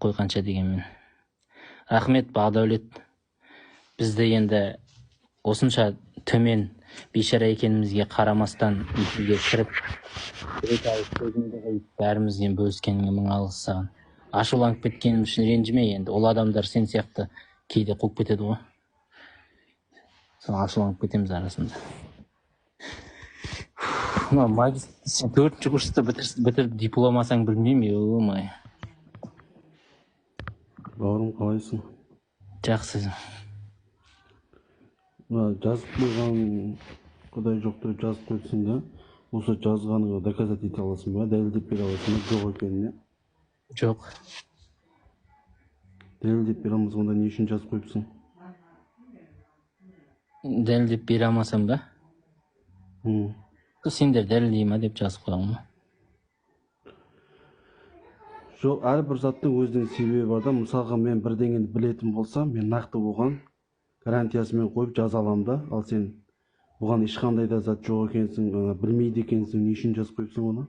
қойғанша дегенмен. Рахмет Бағдәулет. Бізді енді осынша төмен бейшара екенімізге қарамастан үйге кіріп сөзіңді қойып бәрімізбен бөліскеніңе мың алғыс саған. Ашуланып кеткенім үшін ренжіме енді. Ол адамдар сен сияқты кейде қуып кетеді ғой. Соны ашуланып кетеміз арасында. Сен 4-ші курсты бітіріп диплом алсаң білмеймін, ой. Бауырым, қалайсың? Жақсы. Жазып қойған құдай жоқ деп жазып қойсың да, осы жазғаныңа доказать ете аласың ба? Дәлелдеп бере аласың ба? Жоқ екеніне? Жоқ. Дәлелдеп бере алмасаң, онда не үшін жазып қойыпсың? Дәлелдеп бере алмасам ба? Сендер дәлелдей ма деп жазып қойған ба? Жоқ, әрбір заттың өзінің себебі бар да. Мысалға мен бірдеңені білетін болсам, мен нақты оған гарантиясымен қойып жаза аламын да. Ал сен бұған ешқандай да зат жоқ екенсің, білмейді екенсің, не үшін жазып қойыпсың оны?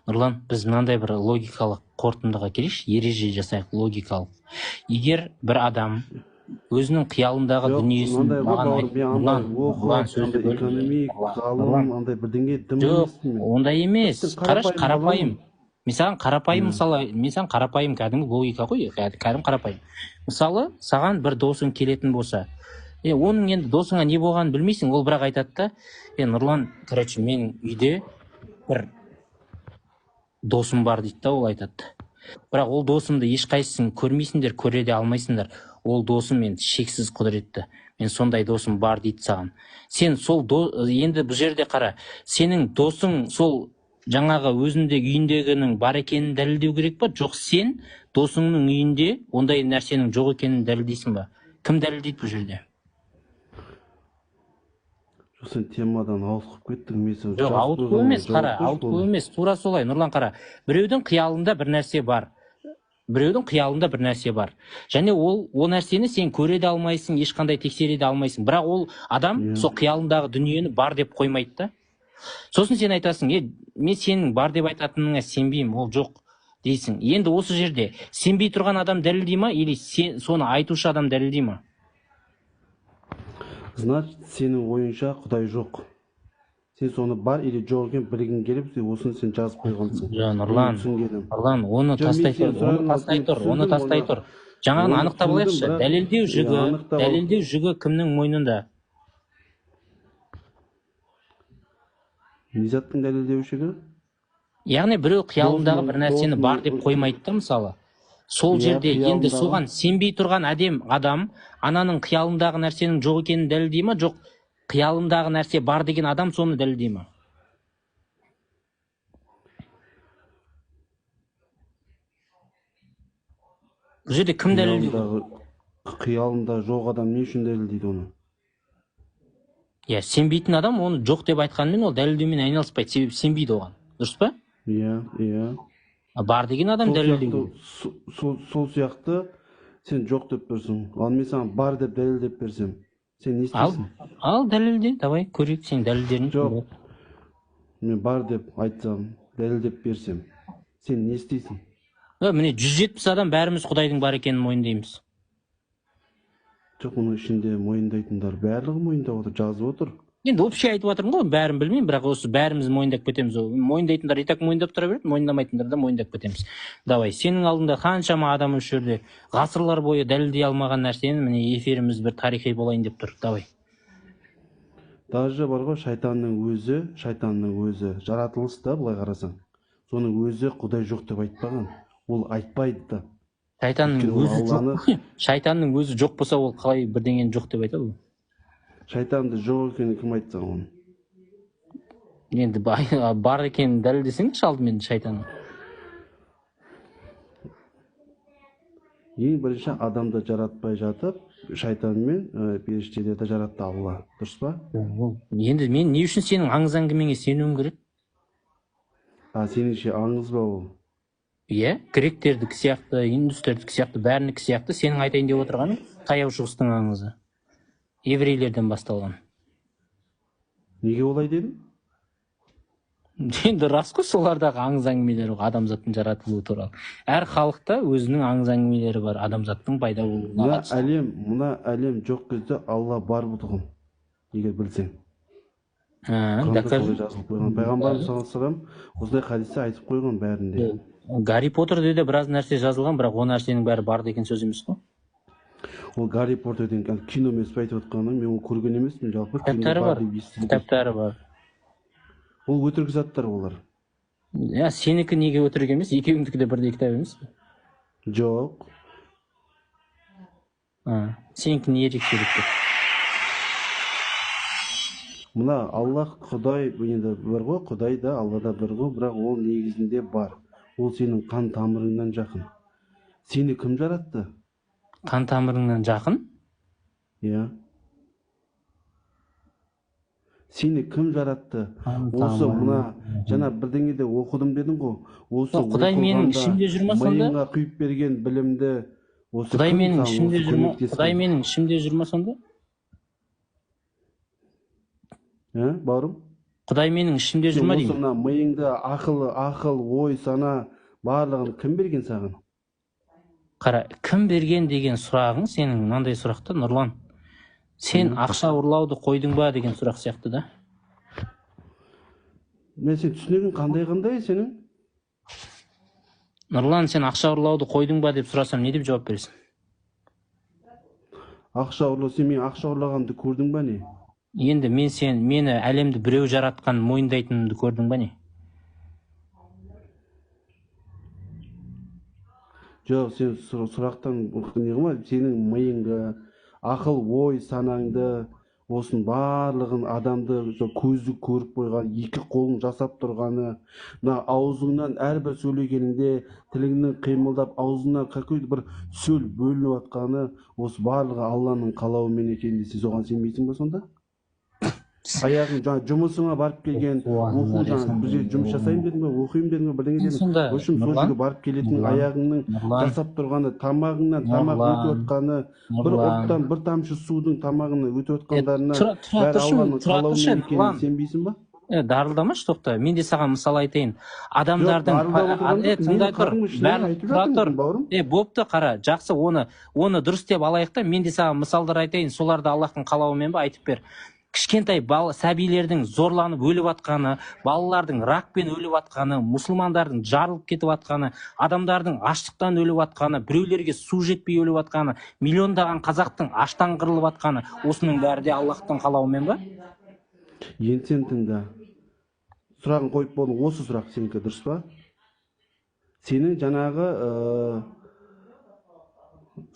Нұрлан, біз мынандай бір логикалық қорытындыға келейікші, ереже жасайық логикалық. Егер бір адам өзінің қиялындағы дүниесін маған айтты, экономик, ғалым, андай бірдеңе дым жоқ, ондай емес. Қараш, қарапайым. Мен саған қарапайым, мысалы, мен саған қарапайым кәдімгі логика қой, кәдімгі қарапайым. Мысалы, саған бір досың келетін болса, оның енді досыңа не болғанын білмейсің, ол бірақ айтады да, Нұрлан, короче, мен үйде бір досым бар дейді да, ол айтады. Бірақ ол досымды ешқайсысын көрмейсіңдер, көре де алмайсыңдар. Ол досым мен шексіз құдіретті. Мен сондай досым бар дейді саған. Сен сол енді бұл жерде қара, сенің досың сол жаңағы өзінде үйіндегінің бар екенін дәлелдеу керек па? Жоқ, сен досыңның үйінде ондай нәрсенің жоқ екенін дәлелдейсің ба? Кім дәлелдейді бұл жерде? Жоқ, сен темадан ауытқып кеттің. Жоқ, ауытқу емес, қара, ауытқу емес, тура солай. Нұрлан, қара, біреудің қиялында бір нәрсе бар. Біреудің қиялында бір нәрсе бар. Және ол нәрсені сен көре де алмайсың, ешқандай тексере де алмайсың. Бірақ ол адам сол қиялындағы дүниені бар деп қоймайды да. Сосын сен айтасың, мен сенің бар деп айтатыныңа сенбеймін, ол жоқ дейсің. Енді осы жерде сенбей тұрған адам дәлелдей ма, или соны айтушы адам дәлелдей ма? Значит, сенің ойынша Құдай жоқ. Сен соны бар или жоқ екен білгің келіп, осыны сен жазып қойғансың. Нұрлан, оны тастай тұр. Жаңағын анықтап алайықшы. Дәлелдеу жүгі кімнің мойнында? Не заттың дәлелдеушігі? Яғни біреу қиялындағы бір нәрсені бар деп қоймайды да, мысалы. Сол жерде енді соған сенбей тұрған адам ананың қиялындағы нәрсенің жоқ екенін дәлелдей ма? Жоқ, қиялындағы нәрсе бар деген адам соны дәлелдей ма? Бұл жерде кім дәлелдейді? Қиялында жоқ адам не үшін дәлелдейді оны? Сенбейтін адам оны жоқ деп айтқанмен ол дәлелдеумен айналыспайды, себебі сенбейді оған. Дұрыс па? Иә. Бар деген адам дәлелдейді. Сол сияқты сен жоқ деп берсің. Ал мен саған бар деп дәлелдеп берсем, сен не істейсің? Ал дәлелде, давай көрейік сен дәлелдерін. Жоқ. Мен бар деп айтсам, дәлелдеп берсем, сен не істейсің? Міне 170 адам бәріміз Құдайдың бар екенін мойындаймыз. Жоқ, оның ішінде мойындайтындар барлығы мойындап отыр, жазып отыр. Енді общий айтып жатырмын ғой, бәрін білмеймін, бірақ осы бәріміз мойындап кетеміз. Мойындайтындар итак мойындап тұра береді, мойындамайтындар да мойындап кетеміз. Давай, сенің алдында қаншама адам осы жерде ғасырлар бойы дәлелдей алмаған нәрсені міне эфиріміз бір тарихи болайын деп тұр. Давай. Даже бар ғой, шайтанның өзі жаратылыс та, былай қарасаң. Соның өзі Құдай жоқ деп айтпаған. Ол айтпайды да. Шайтанның өзі жоқ болса, ол қалай бірдеңені жоқ деп айтады? Шайтанды жоқ екенін кім айтса оны? Енді бар екенін дәлелдесеңші алдымен шайтанның. Ең бірінші адамды жаратпай жатып, шайтан мен періштелерді жаратты Алла. Дұрыс па? Енді мен не үшін сенің аңыз әңгімеңе сенуім керек? Сеніңше аңыз ба ол? Иә, гректердікі сияқты, индустердікі сияқты, бәрінікі сияқты. Сенің айтайын деп отырғаның таяу шығыстың аңызы. Еврейлерден басталған. Неге олай дедің? Енді рас қой, солардағы аңыз әңгімелері бар, адамзаттың жаратылуы туралы. Әр халықта өзінің аңыз әңгімелері бар, адамзаттың пайда болуына қатысты. Мына әлем жоқ кезде Алла бар бұдығын, егер білсең. Құранда Докажи. солай жазылып қойған. Пайғамбарымыз саллаллаху алейхи вассалам осындай хадисте айтып қойған бәрінде. Гарри Поттерде де біраз нәрсе жазылған, бірақ ол нәрсенің бәрі бар деген сөз емес қой. Ол Гарри Поттерден кино емес пе айтып отқаным, мен оны көрген емеспін, жалпы Кітаптары бар, кітаптары бар. Ол өтірік заттар олар. Сенікі неге өтірік емес, екеуіңдікі де бірдей кітап емес пе? Жоқ. Сенікі не ерекшелік деп? Мына Аллах, Құдай, енді бір ғой, Құдай да, Алла да бір ғой, бірақ ол негізінде бар. Ол сенің қан тамырыңнан жақын. Сені кім жаратты? Қан тамырыңнан жақын? Иә. Сені кім жаратты? Осы мына жаңа бірдеңеде оқыдым дедің ғой. Осы Құдай менің ішімде жүр ма сонда? Миыңа құйып берген білімді осы Құдай менің ішімде жүр ма? Құдай менің ішімде жүр ма сонда? Бауырым? Құдай менің ішімде жүр ма деймін? Осы миыңды ақыл, ой, сана барлығын кім берген саған? Қара, кім берген деген сұрағың сенің мынандай сұрақта, Нұрлан. Сен ақша ұрлауды қойдың ба деген сұрақ сияқты да. Мен сен түсінігің қандай сенің? Нұрлан, сен ақша ұрлауды қойдың ба деп сұрасам, не деп жауап бересің? Ақша ұрлау, сен мен ақша ұрлағанымды көрдің ба не? Енді мені әлемді біреу жаратқан мойындайтынымды көрдің ба не? Жоқ, сен сұрақтан не қылма, сенің миыңды, ақыл, ой, санаңды, осын барлығын адамды көзі көріп қойған, екі қолың жасап тұрғаны, мына аузыңнан әрбір сөйлегеніңде, тіліңнің қимылдап, аузыңнан какой-то бір сөз бөлініп жатқаны, осы барлығы Алланың қалауымен екенін сен соған сенбейсің ба сонда? Аяғың жаңа жұмысыңа барып келген, оқу жаңа біз жұмыс жасаймын дедің бе, оқимын дедің бе, бірдеңе дедің. Өшім сол жерге барып келетін аяғыңның жасап тұрғаны, тамағыңнан тамақ өтіп отқаны, бір оттан бір тамшы судың тамағына өтіп отқандарына бәрі Алланың қалауымен екенін сенбейсің ба? Дарылдамашы, тоқта. Мен де саған мысал айтайын. Адамдардың бопты, қара, жақсы, оны дұрыс деп алайық та, мен де саған мысалдар айтайын, соларды Аллахтың қалауымен ба айтып бер. Кішкентай сәбилердің зорланып өліп атқаны, балалардың ракпен өліп атқаны, мұсылмандардың жарылып кетіп атқаны, адамдардың аштықтан өліп атқаны, біреулерге су жетпей өліп атқаны, миллиондаған қазақтың аштан қырылып атқаны, осының бәрі де Аллахтың қалауымен ба? Енді сен тыңда. Сұрағын қойып болдың, осы сұрақ сенікі дұрыс па? Сенің жаңағы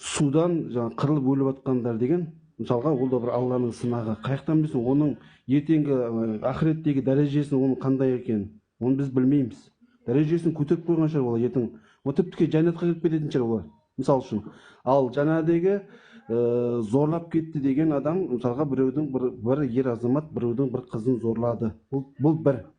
судан қырылып өліп атқандар деген, мысалға, ол да бір Алланың сынағы. Қаяқтан білсін, оның ертеңгі ақыреттегі дәрежесін оның қандай екен, оны біз білмейміз. Дәрежесін көтеріп қойған шығар олар ертең. Ол тіпті жәннатқа кіріп кететін шығар олар, мысал үшін. Ал жаңағыдегі зорлап кетті деген адам, мысалға, біреудің бір ер азамат біреудің бір қызын зорлады. Бұл бір.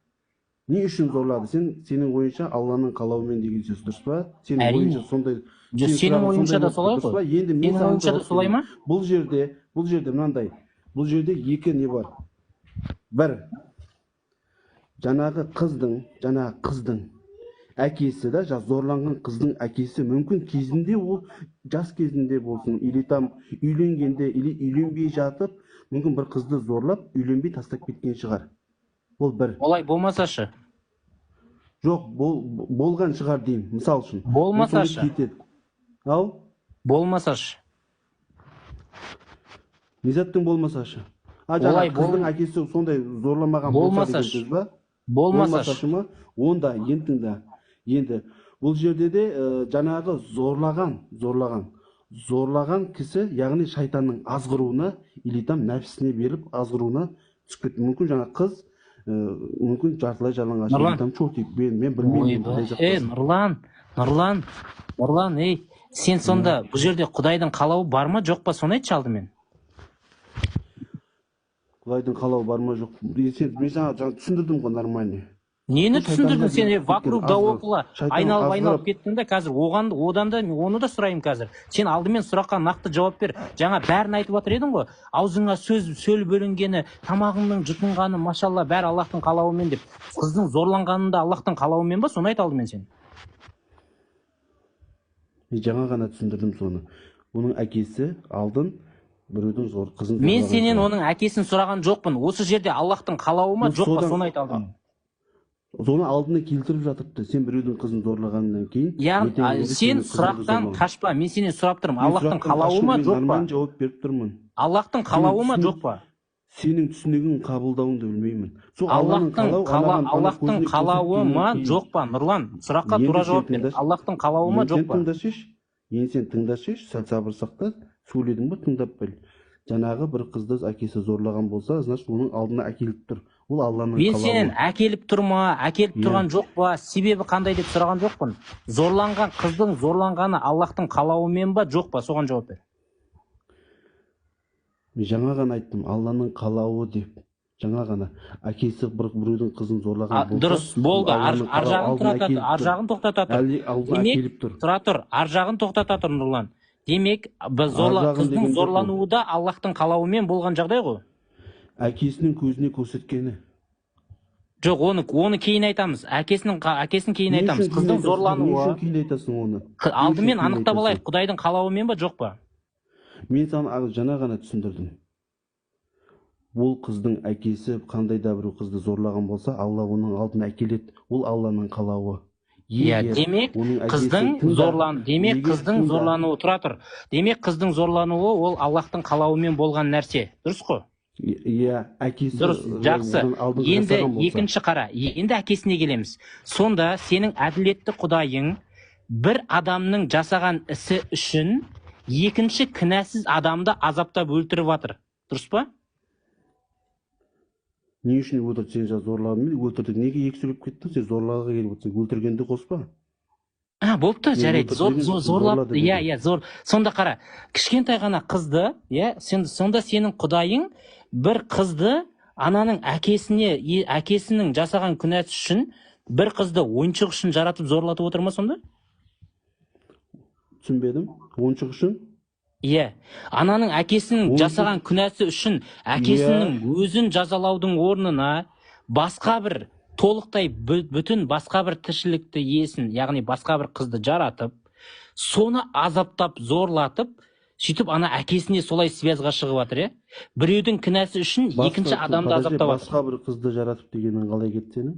Не үшін зорлады? Сенің ойынша Алланың қалауымен деген сөз дұрыс па? Сенің ойынша сондай. Сенің ойынша да солай ғой? Сенің ойынша да солай ма? Бұл жерде мынандай. Бұл жерде екі не бар. Бір, жаңағы қыздың әкесі да, зорланған қыздың әкесі мүмкін кезінде, ол жас кезінде болсын, или там үйленгенде, или үйленбей жатып, мүмкін бір қызды зорлап, үйленбей тастап кеткен шығар. Ол бір. Олай болмасашы? Жоқ, болған шығар деймін, мысал үшін. Болмасашы? Ау? Болмасашы? Не заттың болмасашы? Жаңа қыздың әкесі сондай зорламаған болса деген сөз ба? Болмасашы ма? Онда, енді, бұл жерде де жаңағы зорлаған кісі, яғни шайтанның азғыруына, или там нәпсісіне беріп азғыруына түсіп кетті. Мүмкін жаңа қыз, мүмкін жартылай жалаңаш, там чортик, мен білмеймін. Нұрлан, сен сонда бұл жерде Құдайдың қалауы бар ма, жоқ па, соны айтшы алдымен. Құдайдың қалауы бар ма, жоқ. Мен жаңа түсіндірдім ғой, нормальный. Нені Бұл түсіндірдің шайтандар сен? кеткен Вокруг да азғырып. около Шайтан айналып азғырып. кеттің да қазір. Одан да оны да сұрайын қазір. Сен алдымен сұраққа нақты жауап бер. Жаңа бәрін айтып жатыр едің ғой. Аузыңа сөз бөлінгені, тамағыңның жұтынғаны, машалла, бәрі Аллахтың қалауымен деп. Қыздың зорланғаны да Аллахтың қалауымен ба? Соны айт алдымен сен. Мен жаңа ғана түсіндірдім соны. Оның әкесі алдын біреудің қызын Мен зорлаған сенен шығар. оның әкесін сұраған жоқпын. Осы жерде Аллахтың қалауы ма, жоқ па, соны айт алдымен. Соны алдына келтіріп жатырды. Сен біреудің қызын зорлағаннан кейін, Яғни сен сұрақтан қашпа. Мен сенен сұрап тұрмын. Аллахтың қалауы ма, жоқ па? Нормально жауап беріп тұрмын. Аллахтың қалауы ма, жоқ па? Сенің түсінігің қабылдауыңды білмеймін. Аллахтың қалауы ма, жоқ па? Нұрлан, сұраққа тура жауап бер. Аллахтың қалауы ма, жоқ па? Енді сен тыңдашеш, сәл сабыр сақта, сөйледің ба, тыңдап біл. Жаңағы бір қызды әкесі зорлаған болса, значит, оның алдына әкеліп тұр. Ол Алланың қалауы. Мен сенен әкеліп тұр ма, әкеліп тұрған жоқ па, себебі қандай деп сұраған жоқпын. Зорланған қыздың зорланғаны Аллахтың қалауымен ба, жоқ па, соған жауап бер. Мен жаңа ғана айттым, Алланың қалауы деп. Жаңа ғана әкесі біреудің қызын зорлаған болса, дұрыс, болды. Ар жағын тоқтата тұр. Ар жағын тоқтата тұр, Нұрлан. Демек, қыздың зорлануы да Аллахтың қалауымен болған жағдай ғой. Әкесінің көзіне көрсеткені. Жоқ, оны кейін айтамыз. Әкесін кейін айтамыз. Қыздың зорлануы. Не үшін кейін айтасың оны? Алдымен анықтап алайық, Құдайдың қалауымен ба, жоқ па? Мен саған жаңа ғана түсіндірдім. Ол қыздың әкесі қандай да бір қызды зорлаған болса, Алла оның алдына әкеледі. Ол Алланың қалауы. Демек, қыздың зорлануы, тұра тұр. Демек, қыздың зорлануы ол Аллахтың қалауымен болған нәрсе. Дұрыс қой? Әкесі. Дұрыс, жақсы. Енді екінші қара. Енді әкесіне келеміз. Сонда сенің әділетті Құдайың бір адамның жасаған ісі үшін екінші кінәсіз адамды азаптап өлтіріп жатыр. Дұрыс па? Не үшін өлтірді? Сен зорлағанмен өлтірді. Неге екі сөйлеп кеттің? Сен зорлағанға келіп отырсың. Өлтіргенді қоспа. Болыпты, жарайды. Зорлап, сонда қара, кішкентай ғана қызды, сонда сенің Құдайың бір қызды ананың әкесінің жасаған күнәсі үшін бір қызды ойыншық үшін жаратып зорлатып отыр ма сонда? Түсінбедім. Ойыншық үшін? Ананың әкесінің жасаған күнәсі үшін әкесінің өзін жазалаудың орнына басқа бір толықтай бүтін басқа бір тіршілікті иесін, яғни басқа бір қызды жаратып, соны азаптап, зорлатып, сөйтіп ана әкесіне солай связға шығып жатыр, біреудің күнәсі үшін екінші адамды азаптап жатыр. Басқа бір қызды жаратып дегеннен қалай кетті сені?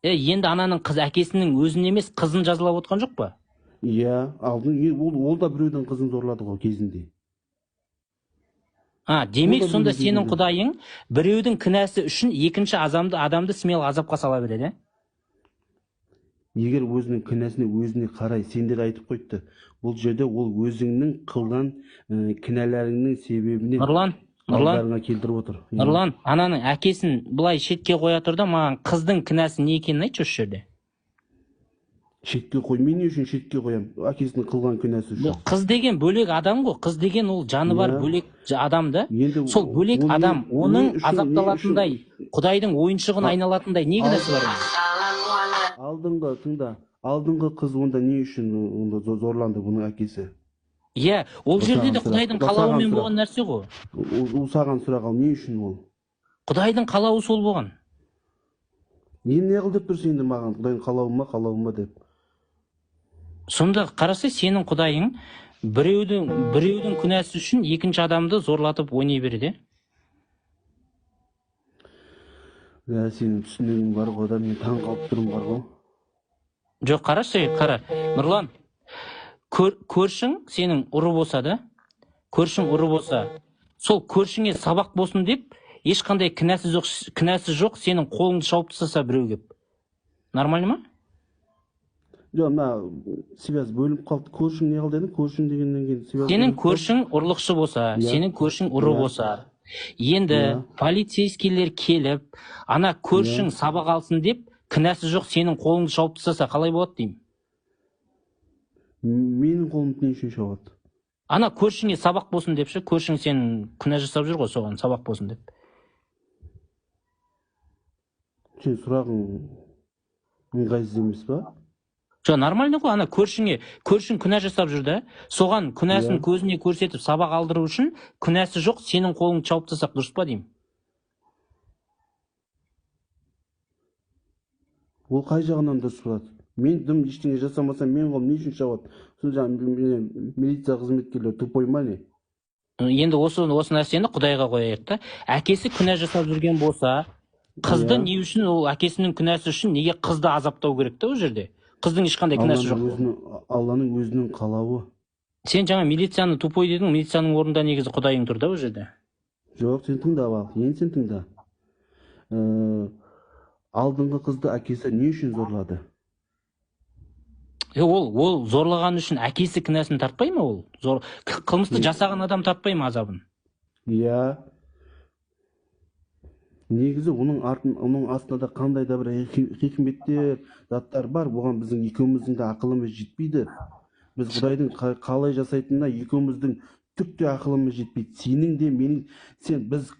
Енді ананың әкесінің өзін емес, қызын жазалап отқан жоқ па? Ол да біреудің қызын зорлады ғой кезінде. Демек, сонда сенің Құдайың біреудің күнәсі үшін екінші адамды смело азапқа сала береді. Егер өзінің күнәсіне өзіне қарай, сендер айтып қойды. Бұл жерде ол өзіңнің қылған кінәләріңнің себебіне алдарыңа келтіріп отыр. Нұрлан, ананың әкесін бұлай шетке қоя тұр да, маған қыздың күнәсі не екенін айтшы осы жерде. Шетке қой, мен не үшін шетке қоям? Әкесінің қылған күнәсі үшін. Қыз деген бөлек адам ғой. Қыз деген ол жаны бар бөлек адам да. Сол бөлек адам, оның азапталатындай, Құдайдың ойыншығын айналатындай не күнәсі бар? Алдыңғы қыз онда не үшін зорланды бұның әкесі? Ол жерде де Құдайдың қалауымен болған нәрсе ғой. Ол саған сұрақ ал, не үшін ол? Құдайдың қалауы сол болған. Не қыл деп тұрсың енді маған, Құдайдың қалауы ма деп? Сонда қараса, сенің Құдайың біреудің күнәсі үшін екінші адамды зорлатып ойнай береді. Сенің түсінігің бар ғой да, мен таң қалып тұрмын бар ғой. Жоқ, қарашы, қара. Нұрлан, көршің сенің ұры болса да, көршің ұры болса, сол көршіңе сабақ болсын деп, ешқандай күнәсі жоқ, сенің қолыңды шауып тастаса біреу кеп. Нормально ма? Жоқ, связь бөлініп қалды. Көршің не қыл дедің? Көршің дегеннен кейін связь. Сенің көршің ұрлықшы болса, сенің көршің ұры болса, енді полицейскийлер келіп, ана көршің сабақ алсын деп, күнәсі жоқ, сенің қолыңды шауып тастаса қалай болады деймін? Менің қолымды не үшін шауады? Ана көршіңе сабақ болсын депші, көршің сен күнә жасап жүр ғой, соған сабақ болсын деп. Сен сұрағың ыңғайсыз емес па? Жоқ, нормально ғой, ана көршің күнә жасап жүр да, соған күнәсін Иә. көзіне көрсетіп сабақ алдыру үшін күнәсі жоқ сенің қолыңды шауып тастасақ дұрыс па деймін. Ол қай жағынан дұрыс болады? Мен дым ештеңе жасамасам мен қолым не үшін шабады? Сол жаңағы милиция қызметкерлері тупой ма не? Енді осы нәрсені Құдайға қояйық та. Әкесі күнә жасап жүрген болса, қызды Иә. не үшін, ол әкесінің күнәсі үшін неге қызды азаптау керек та ол жерде? Қыздың ешқандай күнәсі жоқ. Алланың өзінің қалауы. Сен жаңа милицияны тупой дедің, милицияның орнында негізі Құдайың тұр да ол жерде. Жоқ, сен тыңдап ал. Енді сен тыңда. Алдыңғы қызды әкесі не үшін зорлады? Ол зорлаған үшін әкесі кінәсін тартпай ма ол? Қылмысты жасаған адам тартпай ма азабын? Иә. Негізі оның астында да қандай да бір хикметтер, заттар бар. Бұған біздің екеуміздің де ақылымыз жетпейді. Біз Құдайдың қалай жасайтынына екеуміздің түк те ақылымыз жетпейді. Сенің де менің, біз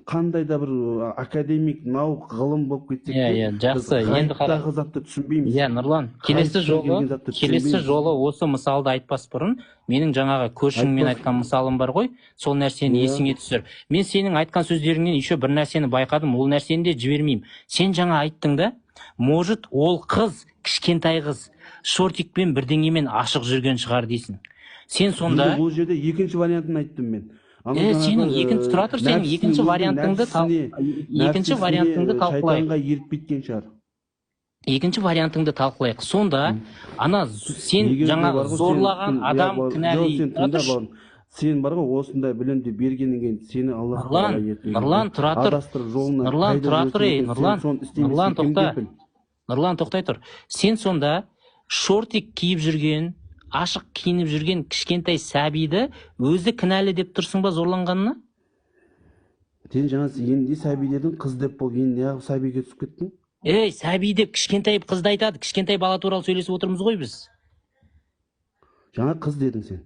қандай да бір академик, наук, ғылым болып кетсек те, жақсы. Енді ғайыптағы затты түсінбейміз. Иә, Нұрлан, келесі жолы осы мысалды айтпас бұрын, менің жаңағы көршіңмен айтқан мысалым бар ғой, сол нәрсені есіңе түсір. Мен сенің айтқан сөздеріңнен еще бір нәрсені байқадым, ол нәрсені де жібермеймін. Сен жаңа айттың да, может, ол қыз, кішкентай қыз, шортикпен бірдеңемен ашық жүрген шығар дейсің. Сен сонда... Бұл жерде екінші вариантын айттым мен. Сенің екінші вариантыңды талқылайық. Шайтанға еріп кеткен шығар. Екінші вариантыңды талқылайық. Сонда, ана сен жаңа зорлаған адам кінәлі. Сен бар ғой, осындай білімді бергеннен кейін сені Аллах Тағала ертіп. Нұрлан, тоқтай тұр. Сен сонда шортик киіп жүрген, ашық киініп жүрген кішкентай сәбиді өзі кінәлі деп тұрсың ба зорланғанына? Сен жаңа енді сәби дедің, қыз деп бол, енді неғып сәбиге түсіп кеттің? Сәби деп кішкентай қызды айтады, кішкентай бала туралы сөйлесіп отырмыз ғой біз. Жаңа қыз дедің сен.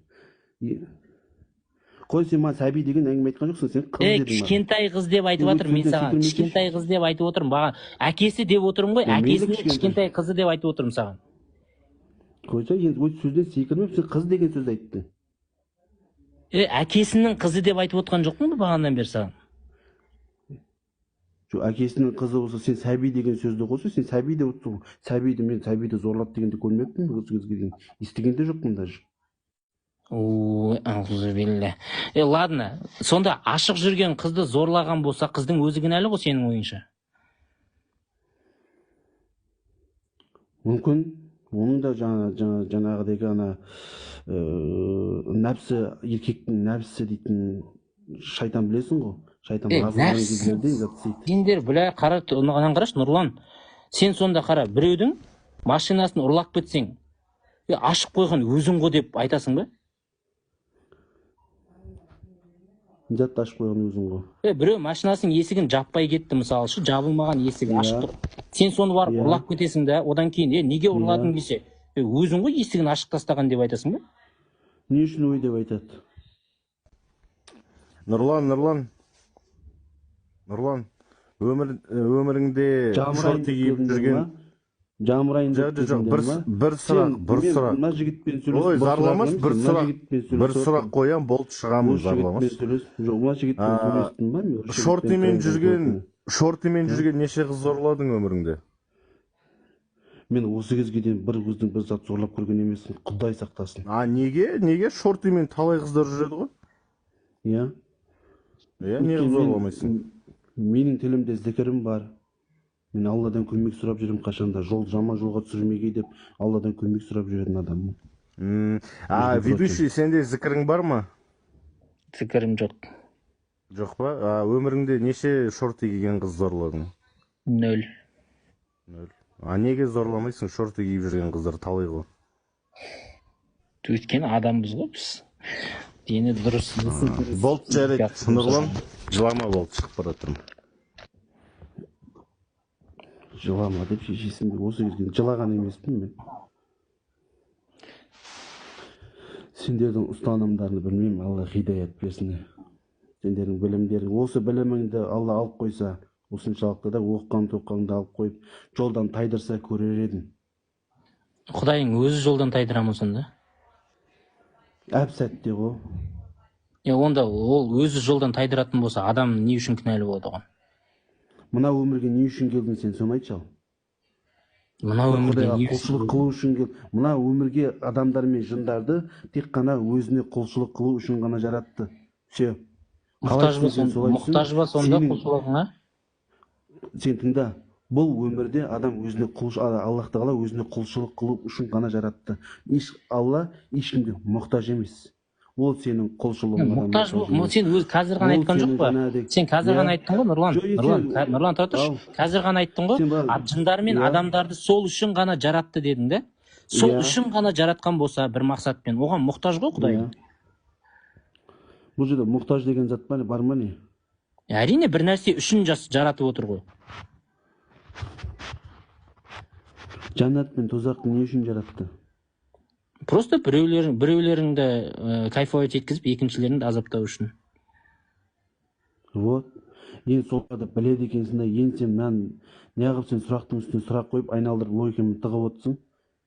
Қой, сен ма сәби деген әңгіме айтқан жоқсың, сен қыз дедің. Кішкентай қыз деп айтып отырмын мен саған. Кішкентай қыз деп айтып отырмын. Баған әкесі деп отырмын ғой, әкесіне кішкентай қызы деп айтып отырмын саған. Қойса, енді өз сөзден секірмеп, сен қыз деген сөз айтты. Әкесінің қызы деп айтып отқан жоқпын ба бағаннан бері саған? Жоқ, әкесінің қызы болса, сен сәби деген сөзді қойса, сен сәби деп отырсың. Сәбиді мен сәбиді зорлап дегенде көрмеппін, осы кезге дейін. Естіген де жоқпын даже. Аузубилля. Ладно, сонда ашық жүрген қызды зорлаған болса, қыздың өзі кінәлі ғой сенің ойыңша? Мүмкін. Оның да жаңағыдегі нәпсі, еркектің нәпсі дейтін шайтан білесің ғой. Шайтан сендер біле қара, оған қарашы Нұрлан. Сен сонда қара, біреудің машинасын ұрлап кетсең, ашық қойған өзің ғой деп айтасың ба? Затты ашып қойған өзің ғой. Біреу машинасының есігін жаппай кетті, мысалы шы, жабылмаған есігін ашық тұр. Сен соны барып ұрлап кетесің да, одан кейін неге ұрладың десе, өзің ғой есігін ашық тастаған деп айтасың ба? Не үшін ой деп айтады? Нұрлан, өміріңде шорти киіп жүрген... Жамырайын деп бір сұрақ. Мына жігітпен сөйлесіп. Ой, зарламас, бір сұрақ қоям, болды шығамын, зарламас. Жоқ, мына жігітпен сөйлестім ба? Шортимен жүрген неше қыз зорладың өміріңде? Мен осы кезге дейін бір қыздың бір зат зорлап көрген емеспін, Құдай сақтасын. Неге шортимен талай қыздар жүреді ғой? Иә. Неге зорламайсың? Менің тілімде зікірім бар. Мен Алладан көмек сұрап жүрем қашанда. Жаман жолға түсірмеге деп Алладан көмек сұрап жүретін адаммын. Ведущий, сенде зікірің бар ма? Зікірім жоқ. Жоқ па? Өміріңде неше шорти киген қыз зорладың? 0. Неге зорламайсың? Шорти киіп жүрген қыздар талай ғой. Өйткені адамбыз ғой біз. Дені дұрыс. Болды, жарайды. Нұрлан, жылама, болды, шығып бара тұрмын. Жылама деп шешесін осы кезге жылаған емеспін мен. Сендердің ұстанымдарını білмеймін, Алла хидаят берсін. Сендердің білімдерің, осы біліміңді Алла алып қойса, осыншалықты да оққан тоққанды алып қойып жолдан тайдырса көрер едім. Құдайың өзі жолдан тайдыра ма сонда? Әп сәтте ғой. Онда ол өзі жолдан тайдыратын болса, адам не үшін кінәлі болады оған? Мына өмірге не үшін келдің сен, соны айтшы ал. Мына өмірге Құдайға не құлшылық үшін? қылу үшін кел. Мына өмірге адамдар мен жындарды тек қана өзіне құлшылық қылу үшін ғана жаратты. Все. Мұқтаж ба сонда құлшылығыңа? Сен тыңда. Бұл өмірде адам өзіне Аллах тағала өзіне құлшылық қылу үшін ғана жаратты. Алла ешкімге мұқтаж емес. Ол сенің құлшылығыңа мұқтаж бол. Сен өз қазір ғана айтқан жоқ па? Сен қазір ғана айттың ғой, Нұрлан. Нұрлан, тұра тұршы. Қазір ғана айттың ғой, жындар мен адамдарды сол үшін ғана жаратты дедің де. Сол үшін ғана жаратқан болса бір мақсатпен, оған мұқтаж ғой Құдай. Бұл жерде мұқтаж деген зат бар ма не? Әрине бір нәрсе үшін жаратып отыр ғой. Жаннат пен тозақты не үшін жаратты? Просто біреулеріңді кайфовать еткізіп, екіншілеріңді азаптау үшін. Вот. Ең соларды біледі екенсің да, ең сен неғып сен сұрақтың үстіне сұрақ қойып, айналдырып логикамды тығып отырсың.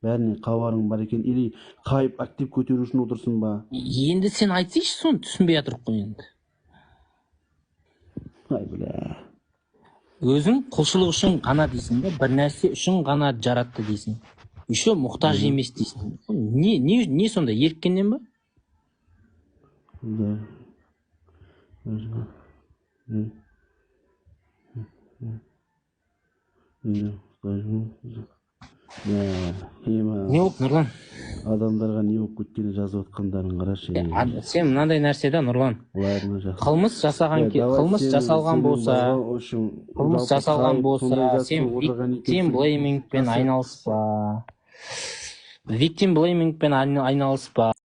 Бәріне хабарың бар екен, или қайып актив көтеру үшін отырсың ба? Енді сен айтсайшы, соны түсінбей жатырық қой енді. Ай, бля. Өзің құлшылық үшін ғана дейсің бе, бір нәрсе үшін ғана жаратты дейсің. Еще мұқтаж емес дейсің. Не сонда, еріккеннен ба? Да. Не болып, Нұрлан? Адамдарға не болып кеткені жазып отқандарын қарашы. Сен мынандай нәрсе да, Нұрлан. Қылмыс жасалған болса, сен victim blamingпен айналыспа.